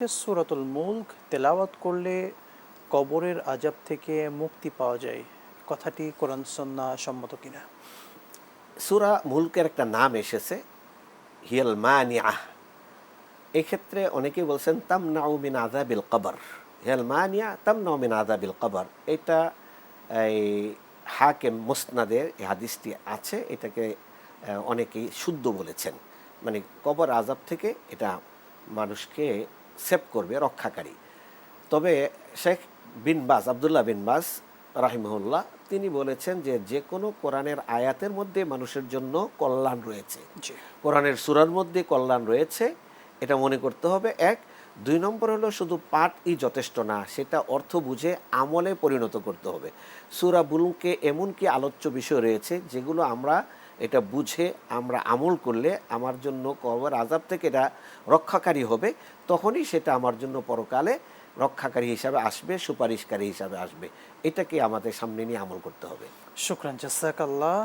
সূরাতুল মুলক তেলাওয়াত করলে কবরের আযাব থেকে মুক্তি পাওয়া যায়, কথাটি কোরআন সুন্নাহ সম্মত কিনা? সূরা মুলকের একটা নাম এসেছে, হিয়াল মানিআহ। এক্ষেত্রে অনেকেই বলছেন তামনাউ মিন আযাবিল কবর। হিয়াল মানিয়া তামনাউ মিন আযাবিল কবর। এটা এই হাকিম মুসনাদে এই হাদিসটি আছে, এটাকে অনেকেই শুদ্ধ বলেছেন, মানে কবর আযাব থেকে এটা মানুষকে সেভ করবে, রক্ষাকারী। তবে শেখ বিন বাজ, আবদুল্লাহ বিন বাজ রাহিমাহুল্লাহ, তিনি বলেছেন যে যে কোনো কোরআনের আয়াতের মধ্যে মানুষের জন্য কল্যাণ রয়েছে, জি। কোরআনের সূরার মধ্যে কল্যাণ রয়েছে, এটা মনে করতে হবে। এক, দুই নম্বর হলো শুধু পাঠই যথেষ্ট না, সেটা অর্থ বুঝে আমলে পরিণত করতে হবে। সূরা বুলকে এমন কি আলোচ্য বিষয় রয়েছে যেগুলো আমরা এটা বুঝে আমরা আমল করলে আমার জন্য কবর আযাব থেকে এটা রক্ষাকারী হবে, তখনই সেটা আমার জন্য পরকালে রক্ষাকারী হিসাবে আসবে, সুপারিশকারী হিসাবে আসবে। এটাকে আমাদের সামনে নিয়ে আমল করতে হবে। শুকরান, জাযাকাল্লাহ।